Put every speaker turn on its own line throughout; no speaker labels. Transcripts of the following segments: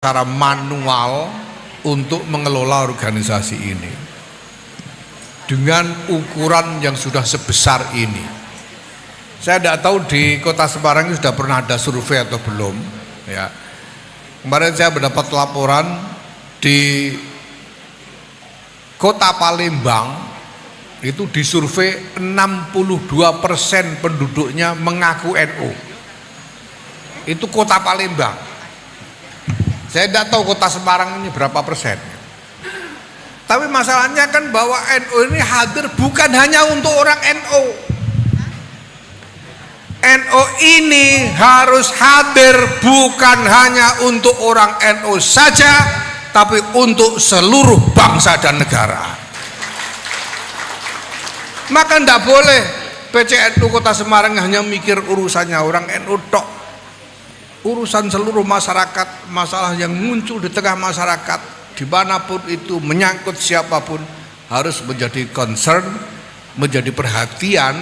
secara manual untuk mengelola organisasi ini dengan ukuran yang sudah sebesar ini. Saya tidak tahu di Kota Semarang ini sudah pernah ada survei atau belum ya. Kemarin saya mendapat laporan di Kota Palembang itu disurvei 62% penduduknya mengaku NU. Itu Kota Palembang. Saya tidak tahu Kota Semarang ini berapa persen. Tapi masalahnya kan bahwa NU ini hadir bukan hanya untuk orang NU. NU ini harus hadir bukan hanya untuk orang NU saja, tapi untuk seluruh bangsa dan negara. Maka tidak boleh PCNU Kota Semarang hanya mikir urusannya orang NU tok. Urusan seluruh masyarakat, masalah yang muncul di tengah masyarakat dimanapun itu menyangkut siapapun harus menjadi concern, menjadi perhatian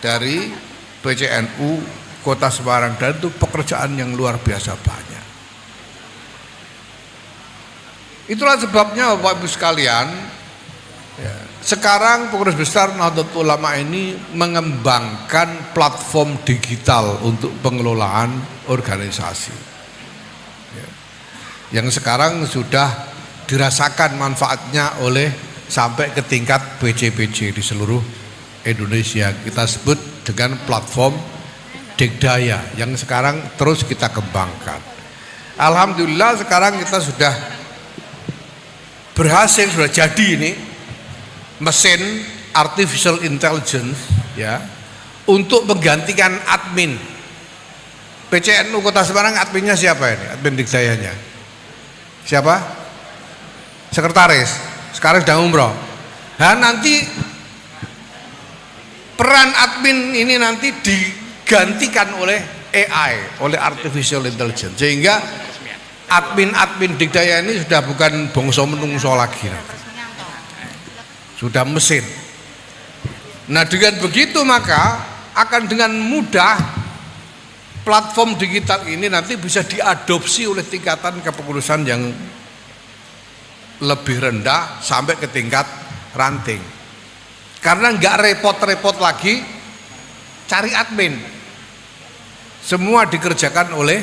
dari PCNU Kota Semarang, dan itu pekerjaan yang luar biasa banyak. Itulah sebabnya Bapak Ibu sekalian ya, sekarang Pengurus Besar Nahdlatul Ulama ini mengembangkan platform digital untuk pengelolaan organisasi ya, yang sekarang sudah dirasakan manfaatnya oleh sampai ke tingkat PJ-PJ di seluruh Indonesia. Kita sebut dengan platform Digdaya yang sekarang terus kita kembangkan. Alhamdulillah sekarang kita sudah berhasil, sudah jadi ini mesin artificial intelligence ya untuk menggantikan admin. PCNU Kota Semarang adminnya siapa ini? Admin Digdayanya siapa? Sekretaris. Sekarang sedang umroh. Nah nanti peran admin ini nanti digantikan oleh AI, oleh artificial intelligence, sehingga admin Digdaya ini sudah bukan bongso menungso lagi, sudah mesin. Nah dengan begitu maka akan dengan mudah platform digital ini nanti bisa diadopsi oleh tingkatan kepengurusan yang lebih rendah sampai ke tingkat ranting, karena nggak repot-repot lagi cari admin, semua dikerjakan oleh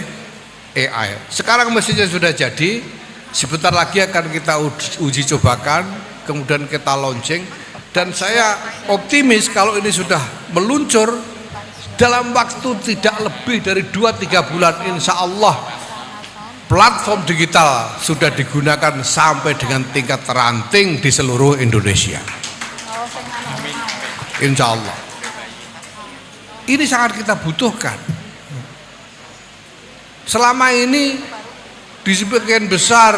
AI. Sekarang mesinnya sudah jadi, sebentar lagi akan kita uji cobakan, kemudian kita launching, dan saya optimis kalau ini sudah meluncur dalam waktu tidak lebih dari 2-3 bulan, insya Allah platform digital sudah digunakan sampai dengan tingkat ranting di seluruh Indonesia. Insya Allah. Ini sangat kita butuhkan. Selama ini di sebagian besar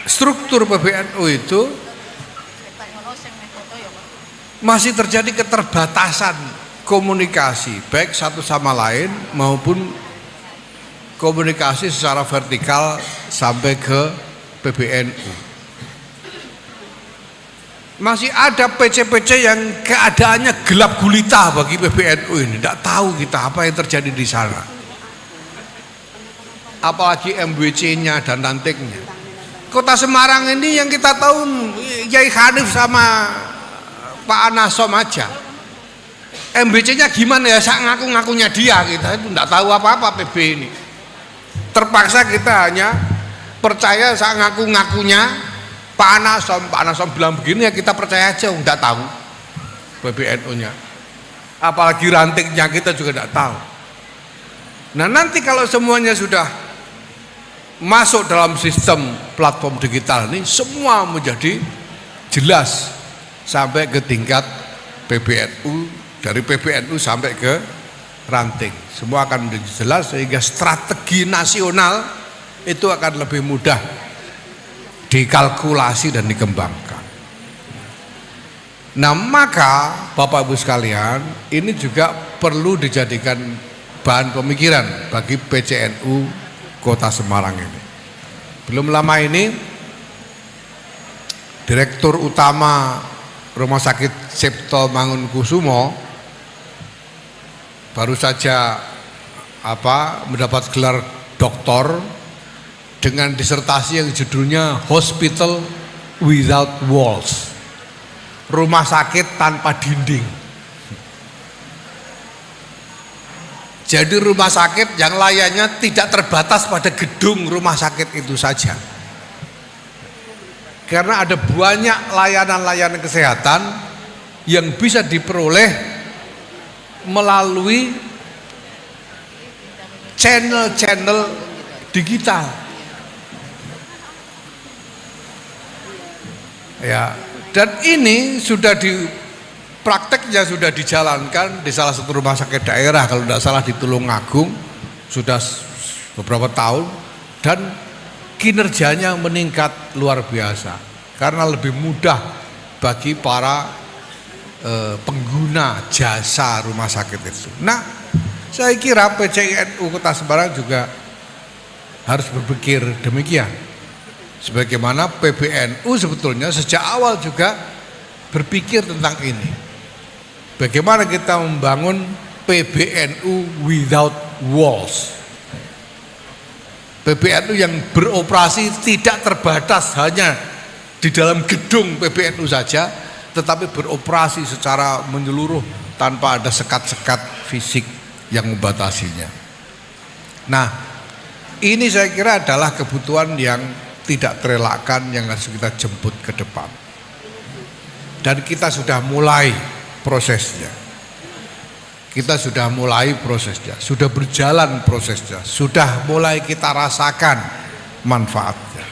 struktur PBNU itu masih terjadi keterbatasan komunikasi baik satu sama lain maupun komunikasi secara vertikal sampai ke PBNU. Masih ada PC-PC yang keadaannya gelap gulita bagi PBNU ini, tidak tahu kita apa yang terjadi di sana. Apalagi MWC-nya dan rantingnya. Kota Semarang ini yang kita tahu Yai Hanif sama Pak Anasom aja. MBC-nya gimana ya, sak ngaku-ngakunya dia, kita itu tidak tahu apa-apa PB ini. Terpaksa kita hanya percaya sak ngaku-ngakunya Pak Anasom bilang begini ya kita percaya aja, tidak tahu PBNU-nya. Apalagi rantingnya kita juga tidak tahu. Nah nanti kalau semuanya sudah masuk dalam sistem platform digital ini, semua menjadi jelas sampai ke tingkat PBNU, dari PBNU sampai ke ranting, semua akan menjadi jelas, sehingga strategi nasional itu akan lebih mudah dikalkulasi dan dikembangkan. Nah maka Bapak Ibu sekalian, ini juga perlu dijadikan bahan pemikiran bagi PCNU Kota Semarang ini. Belum lama ini Direktur Utama Rumah Sakit Cipto Mangunkusumo baru saja mendapat gelar doktor dengan disertasi yang judulnya Hospital Without Walls, rumah sakit tanpa dinding. Jadi rumah sakit yang layaknya tidak terbatas pada gedung rumah sakit itu saja, karena ada banyak layanan-layanan kesehatan yang bisa diperoleh melalui channel-channel digital. Ya, dan ini sudah prakteknya sudah dijalankan di salah satu rumah sakit daerah, kalau tidak salah di Tulungagung, sudah beberapa tahun, dan kinerjanya meningkat luar biasa karena lebih mudah bagi para pengguna jasa rumah sakit itu. Nah, saya kira PCINU Kota Semarang juga harus berpikir demikian. Sebagaimana PBNU sebetulnya sejak awal juga berpikir tentang ini. Bagaimana kita membangun PBNU without walls. PBNU yang beroperasi tidak terbatas hanya di dalam gedung PBNU saja, tetapi beroperasi secara menyeluruh tanpa ada sekat-sekat fisik yang membatasinya. Nah, ini saya kira adalah kebutuhan yang tidak terelakkan yang harus kita jemput ke depan. Dan kita sudah mulai prosesnya. Kita sudah mulai prosesnya, sudah berjalan prosesnya, sudah mulai kita rasakan manfaatnya.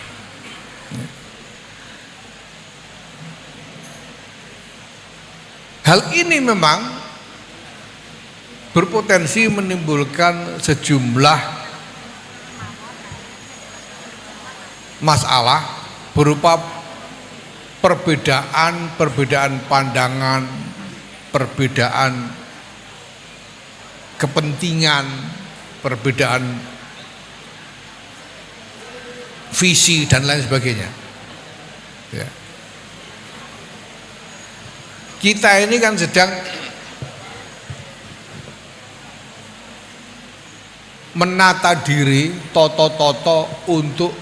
Hal ini memang berpotensi menimbulkan sejumlah masalah berupa perbedaan pandangan, perbedaan kepentingan, perbedaan visi dan lain sebagainya. Ya. Kita ini kan sedang menata diri, toto-toto untuk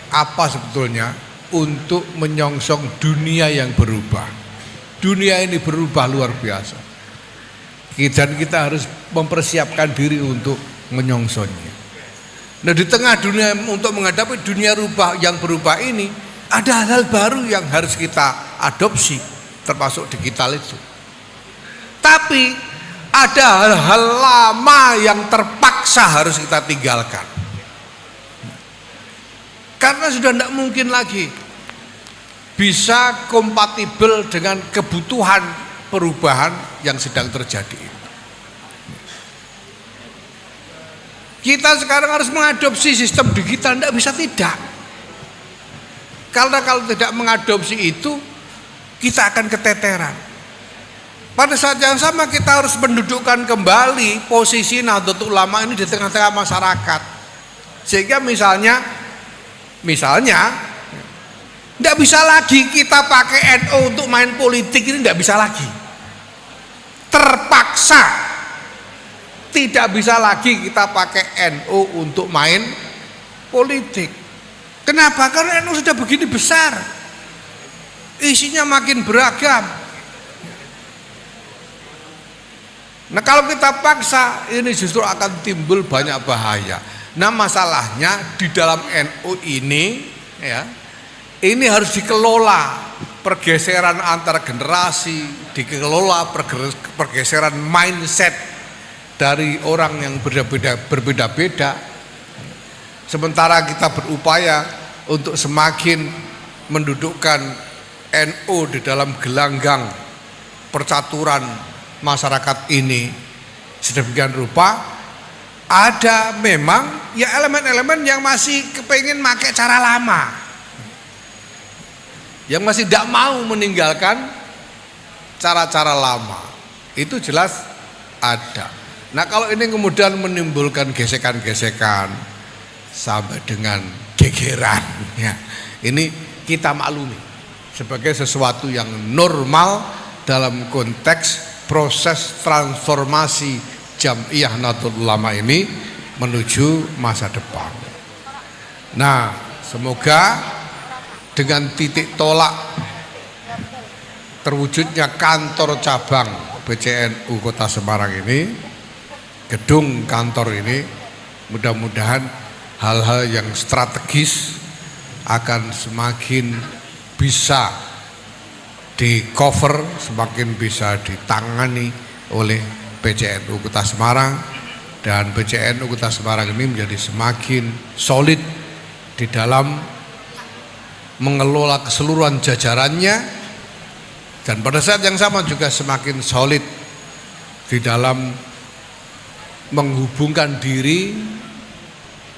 apa sebetulnya? Untuk menyongsong dunia yang berubah. Dunia ini berubah luar biasa. Dan kita harus mempersiapkan diri untuk menyongsongnya. Nah, di tengah dunia untuk menghadapi dunia yang berubah ini, ada hal-hal baru yang harus kita adopsi, termasuk digital itu. Tapi ada hal-hal lama yang terpaksa harus kita tinggalkan. Karena sudah tidak mungkin lagi bisa kompatibel dengan kebutuhan perubahan yang sedang terjadi. Kita sekarang harus mengadopsi sistem digital, tidak bisa tidak. Karena kalau tidak mengadopsi itu, kita akan keteteran. Pada saat yang sama kita harus mendudukkan kembali posisi Nahdlatul Ulama ini di tengah-tengah masyarakat. Sehingga misalnya tidak bisa lagi kita pakai NU untuk main politik, ini tidak bisa lagi. Terpaksa tidak bisa lagi kita pakai NU untuk main politik. Kenapa? Karena NU sudah begini besar, isinya makin beragam. Nah, kalau kita paksa, ini justru akan timbul banyak bahaya. Nah, masalahnya di dalam NU ini, ya, ini harus dikelola pergeseran antar generasi, dikelola pergeseran mindset dari orang yang berbeda-beda. Sementara kita berupaya untuk semakin mendudukkan NU di dalam gelanggang percaturan masyarakat ini sedemikian rupa. Ada memang ya elemen-elemen yang masih kepengen pakai cara lama, yang masih tidak mau meninggalkan cara-cara lama. Itu jelas ada. Nah, kalau ini kemudian menimbulkan gesekan-gesekan sampai dengan gegeran, ya, ini kita maklumi sebagai sesuatu yang normal dalam konteks proses transformasi Jam'iyah Nahdlatul Ulama ini menuju masa depan. Nah, semoga dengan titik tolak terwujudnya kantor cabang PCNU Kota Semarang ini, gedung kantor ini, mudah-mudahan hal-hal yang strategis akan semakin bisa di cover, semakin bisa ditangani oleh PCNU Kota Semarang, dan PCNU Kota Semarang ini menjadi semakin solid di dalam mengelola keseluruhan jajarannya, dan pada saat yang sama juga semakin solid di dalam menghubungkan diri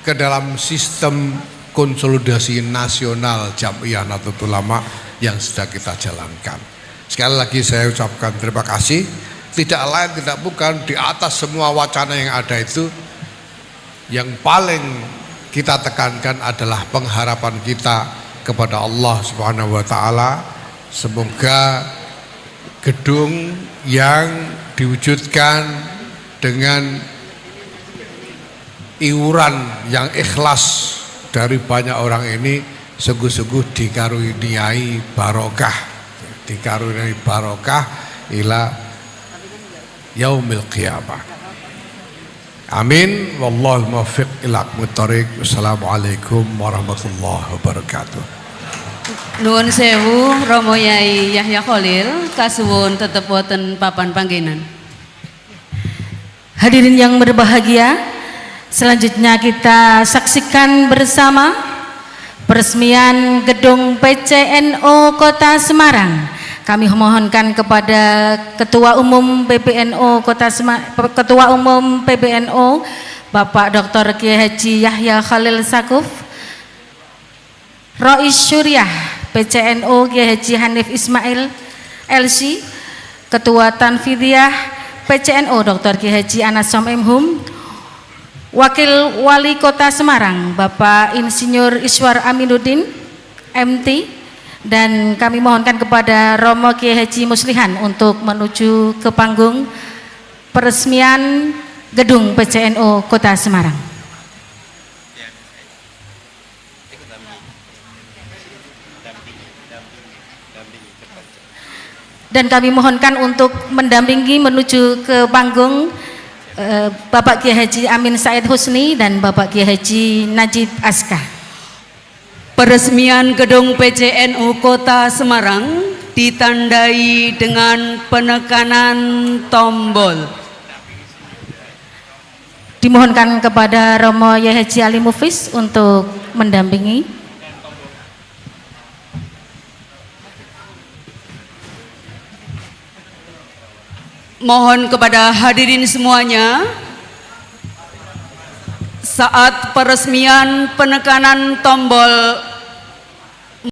ke dalam sistem konsolidasi nasional Jam'iyah Nahdlatul Ulama yang sudah kita jalankan. Sekali lagi saya ucapkan terima kasih. Tidak lain tidak bukan, di atas semua wacana yang ada itu, yang paling kita tekankan adalah pengharapan kita kepada Allah Subhanahu wa taala. Semoga gedung yang diwujudkan dengan iuran yang ikhlas dari banyak orang ini sungguh-sungguh dikaruniai barokah, ila yaumil qiyamah. Amin. Wallahul muwaffiq ila aqwamit thoriq. Wassalamualaikum warahmatullahi wabarakatuh.
Nuwun sewu Romo Yai Yahya Khalil, kasuwun tetep wonten papan panggenan.
Hadirin yang berbahagia, selanjutnya kita saksikan bersama peresmian gedung PCNO Kota Semarang. Kami mohonkan kepada Ketua Umum PBNU Ketua Umum PBNU Bapak Dr. Kiai Haji Yahya Khalil Stakuf, Rais Syuriah PCNU Kiai Haji Hanif Ismail LC, Ketua Tanfidiyah PCNU Dr. Kiai Haji Anas Somemhum, Wakil Wali Kota Semarang Bapak Insinyur Iswar Aminuddin MT, dan kami mohonkan kepada Romo Kiai Haji Muslihan untuk menuju ke panggung peresmian gedung PCNU Kota Semarang. Dan kami mohonkan untuk mendampingi menuju ke panggung Bapak Kiai Haji Amin Said Husni dan Bapak Kiai Haji Najib Askah.
Peresmian gedung PCNU Kota Semarang ditandai dengan penekanan tombol.
Dimohonkan kepada Romo Yai Haji Ali Mufis untuk mendampingi.
Mohon kepada hadirin semuanya, saat peresmian penekanan tombol